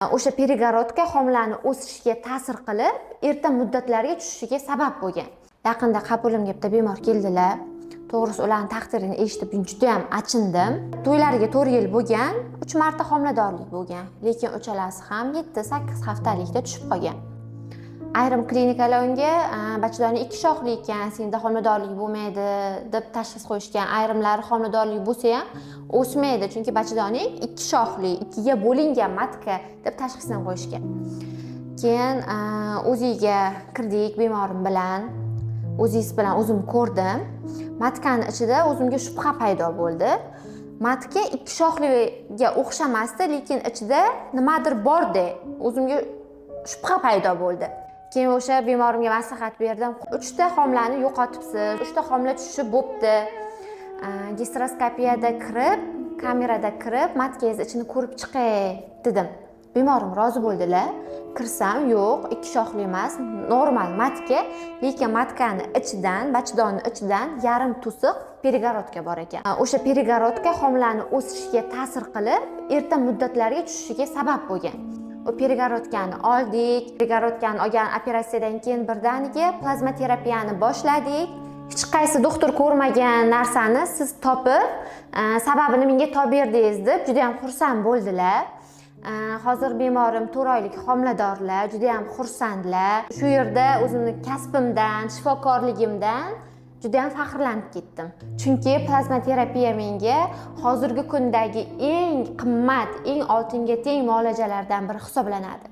O'sha перегородка homilani o'sishiga ta'sir qilib, erta muddatlarga tushishiga sabab bo'lgan. Yaqinda qabulimga bitta bemor keldilar. To'g'risi ularning taqdirini eshitib juda ham achindim. To'ylariga 4 yil bo'lgan, 3 marta homiladorlik bo'lgan, lekin o'chalasi ham 7-8 haftalikda tushib qolgan. Ayrim klinikalar unga bachadoni 2 shoxli ekan, senda homiladorlik bo'lmaydi deb tashxis qo'yishgan. Ayrimlari homiladorlik bo'lsa ham o'smaydi, chunki bachadoning 2 shoxli, 2 ga bo'lingan matka deb tashxisni qo'yishgan. Keyin o'ziga kirdik bemorim bilan. O'zingiz bilan o'zim ko'rdim. Matkani ichida o'zimga shubha paydo bo'ldi. Matka 2 shoxliga o'xshamasdi, lekin ichida nimadir bor-da, o'zimga shubha paydo bo'ldi. Keyin o'sha bemorimga maslahat berdim. 3 ta homilani yo'qotibsiz, 3 ta homila tushishi bo'pti. Gastroskopiyada kirib, kamerada kirib, matkangiz ichini ko'rib chiqay dedim. Bemorim rozi bo'ldilar. Kirsam, yo'q, 2 shoxli emas, normal matka, lekin matkani ichidan, bachadonning ichidan yarim to'siq перегородка bor ekan. O'sha перегородка homilani o'sishiga ta'sir qilib, erta muddatlarga tushishiga sabab bo'lgan. O перегородкani oldik. Перегородкani olgan operatsiyadan keyin birdaniga plazma terapiyani boshladik. Hech qaysi doktor ko'rmagan narsani siz topib, sababini menga topib berdingiz deb juda ham xursand bo'ldilar. Hozir bemorim 4 oylik homiladorlar, juda ham xursandlar. Shu yerda o'zimning kasbimdan, shifokorligimdan juda ham faxrlanib ketdim. Chunki plazma terapiya menga hozirgi kundagi eng qimmat, eng oltinga teng muolajalardan biri hisoblanadi.